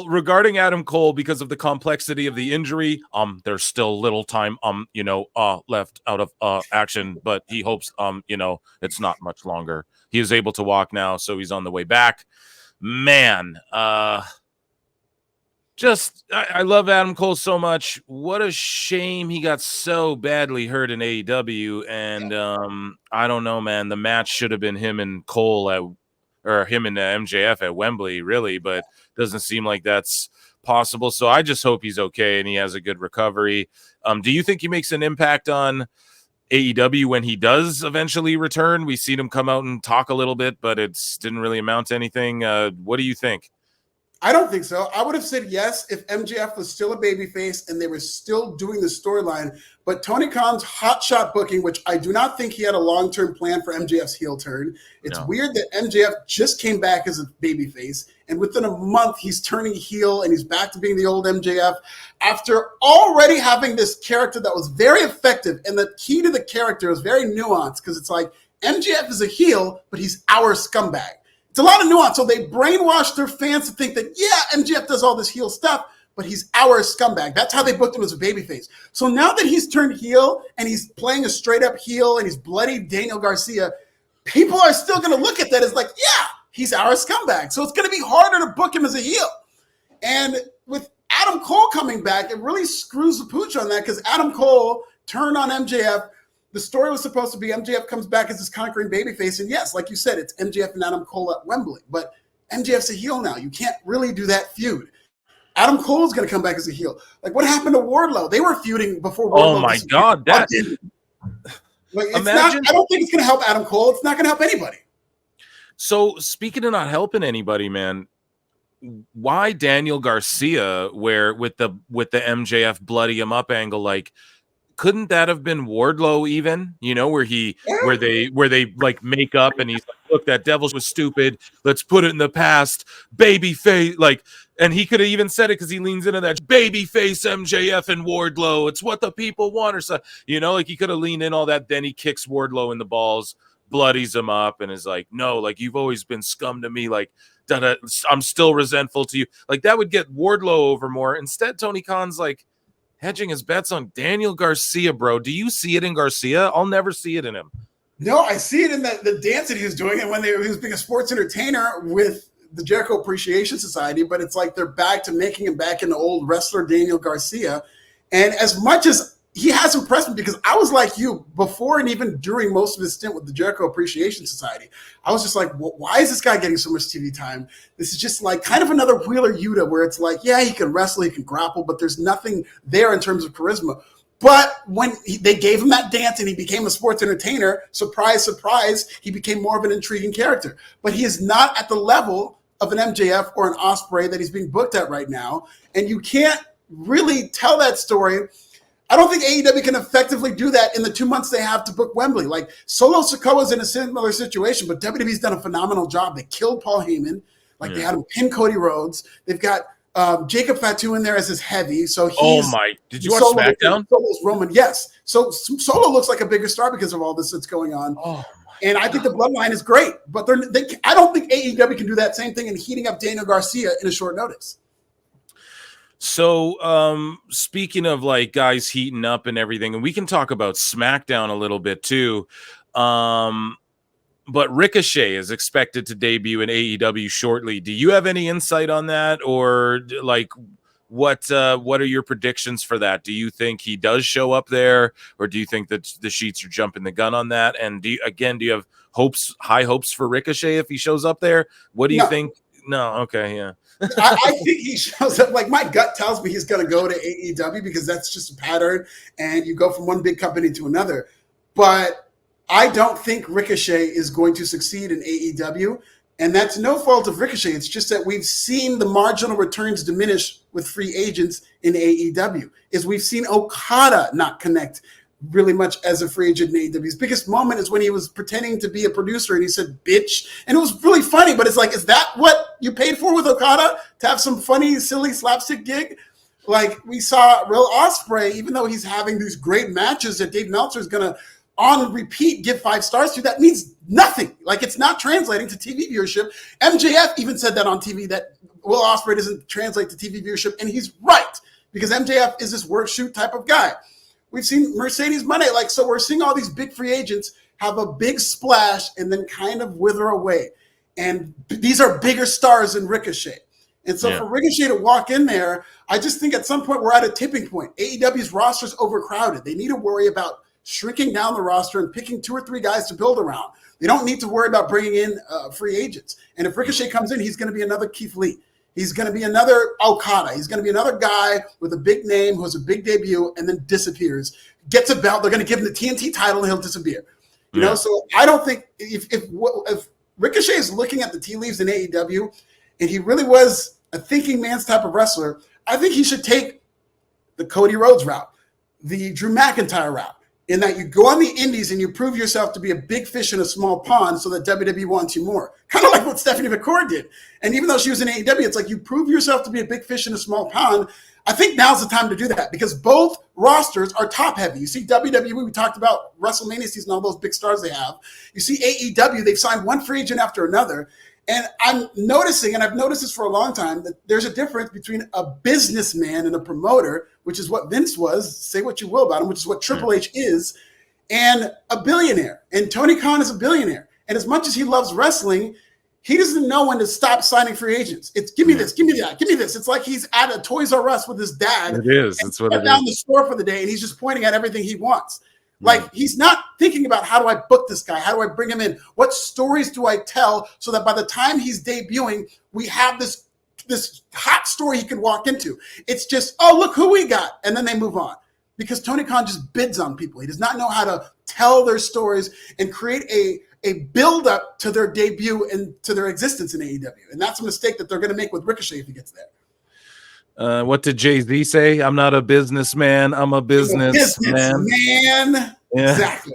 regarding Adam Cole, because of the complexity of the injury, there's still little time, left out of action, but he hopes, it's not much longer. He is able to walk now, so he's on the way back. Man, I love Adam Cole so much. What a shame he got so badly hurt in AEW, and I don't know, man. The match should have been him and Cole or him and MJF at Wembley, really, but doesn't seem like that's possible. So I just hope he's okay and he has a good recovery. Do you think he makes an impact on AEW when he does eventually return? We've seen him come out and talk a little bit, but it didn't really amount to anything. What do you think? I don't think so. I would have said yes if MJF was still a babyface and they were still doing the storyline. But Tony Khan's hotshot booking, which I do not think he had a long-term plan for MJF's heel turn. It's weird that MJF just came back as a babyface, and within a month he's turning heel and he's back to being the old MJF after already having this character that was very effective. And the key to the character is very nuanced because it's like MJF is a heel, but he's our scumbag. It's a lot of nuance. So they brainwashed their fans to think that, MJF does all this heel stuff, but he's our scumbag. That's how they booked him as a babyface. So now that he's turned heel and he's playing a straight up heel and he's bloody Daniel Garcia, people are still going to look at that as like, he's our scumbag. So it's going to be harder to book him as a heel. And with Adam Cole coming back, it really screws the pooch on that because Adam Cole turned on MJF. The story was supposed to be MJF comes back as this conquering babyface. And yes, like you said, it's MJF and Adam Cole at Wembley. But MJF's a heel now. You can't really do that feud. Adam Cole's going to come back as a heel. Like, what happened to Wardlow? They were feuding before Wardlow. Oh, my God. That... Like, I don't think it's going to help Adam Cole. It's not going to help anybody. So, speaking of not helping anybody, man, why Daniel Garcia where with the MJF bloody him up angle, like, couldn't that have been Wardlow even, where they like make up and he's like, look, that Devils was stupid. Let's put it in the past. Baby face, like, and he could have even said it because he leans into that baby face MJF and Wardlow. It's what the people want or so, like he could have leaned in all that. Then he kicks Wardlow in the balls, bloodies him up and is like, no, like you've always been scum to me. Like, I'm still resentful to you. Like that would get Wardlow over more. Instead, Tony Khan's like, hedging his bets on Daniel Garcia, bro. Do you see it in Garcia? I'll never see it in him. No, I see it in the dance that he was doing and when he was being a sports entertainer with the Jericho Appreciation Society, but it's like they're back to making him back into old wrestler Daniel Garcia. And as much as he has impressed me, because I was like you before and even during most of his stint with the Jericho Appreciation Society, I was just like, why is this guy getting so much TV time? This is just like kind of another Wheeler Yuta where it's like, he can wrestle, he can grapple, but there's nothing there in terms of charisma. But when they gave him that dance and he became a sports entertainer, surprise, surprise, he became more of an intriguing character. But he is not at the level of an MJF or an Ospreay that he's being booked at right now. And you can't really tell that story. I don't think AEW can effectively do that in the 2 months they have to book Wembley. Like Solo Sikoa's in a similar situation, but WWE's done a phenomenal job. They killed Paul Heyman. They had him pin Cody Rhodes. They've got Jacob Fatu in there as his heavy. So he's did you watch SmackDown? Solo's Roman, yes. So Solo looks like a bigger star because of all this that's going on. And I think the bloodline is great, but I don't think AEW can do that same thing in heating up Daniel Garcia in a short notice. So, speaking of like guys heating up and everything, and we can talk about SmackDown a little bit too. But Ricochet is expected to debut in AEW shortly. Do you have any insight on that, or like what are your predictions for that? Do you think he does show up there, or do you think that the sheets are jumping the gun on that? And do you have high hopes for Ricochet if he shows up there? What do you think? No, okay, yeah. I think he shows up. Like my gut tells me he's going to go to AEW because that's just a pattern, and you go from one big company to another. But I don't think Ricochet is going to succeed in AEW, and that's no fault of Ricochet. It's just that we've seen the marginal returns diminish with free agents in AEW. We've seen Okada not connect really much as a free agent in AEW. His biggest moment is when he was pretending to be a producer and he said, bitch. And it was really funny, but it's like, is that what you paid for with Okada? To have some funny, silly slapstick gig? Like we saw Real Ospreay, even though he's having these great matches that Dave Meltzer is going to on repeat give 5 stars to, that means nothing. Like it's not translating to TV viewership. MJF even said that on TV that Will Ospreay doesn't translate to TV viewership, and he's right, because MJF is this work shoot type of guy. We've seen Mercedes Monday, so we're seeing all these big free agents have a big splash and then kind of wither away. And these are bigger stars than Ricochet. And so for Ricochet to walk in there, I just think at some point we're at a tipping point. AEW's roster is overcrowded. They need to worry about shrinking down the roster and picking 2 or 3 guys to build around. They don't need to worry about bringing in free agents. And if Ricochet comes in, he's going to be another Keith Lee. He's going to be another Okada. He's going to be another guy with a big name who has a big debut and then disappears. Gets a belt. They're going to give him the TNT title and he'll disappear. You know, so I don't think if Ricochet is looking at the tea leaves in AEW and he really was a thinking man's type of wrestler, I think he should take the Cody Rhodes route, the Drew McIntyre route, in that you go on the indies and you prove yourself to be a big fish in a small pond so that WWE wants you more. Kind of like what Stephanie McCord did. And even though she was in AEW, it's like you prove yourself to be a big fish in a small pond. I think now's the time to do that because both rosters are top heavy. You see WWE, we talked about WrestleMania season, all those big stars they have. You see AEW, they've signed one free agent after another. And I'm noticing, and I've noticed this for a long time, that there's a difference between a businessman and a promoter, which is what Vince was, say what you will about him, which is what Triple H is, and a billionaire. And Tony Khan is a billionaire. And as much as he loves wrestling, he doesn't know when to stop signing free agents. It's give me this, give me that, give me this. It's like he's at a Toys R Us with his dad. It is. That's what it is. Down the store for the day, and he's just pointing at everything he wants. Like, he's not thinking about how do I book this guy? How do I bring him in? What stories do I tell so that by the time he's debuting, we have this hot story he can walk into? It's just, oh, look who we got. And then they move on. Because Tony Khan just bids on people. He does not know how to tell their stories and create a build-up to their debut and to their existence in AEW. And that's a mistake that they're going to make with Ricochet if he gets there. What did Jay-Z say? I'm not a businessman. I'm a businessman. Yeah. Exactly.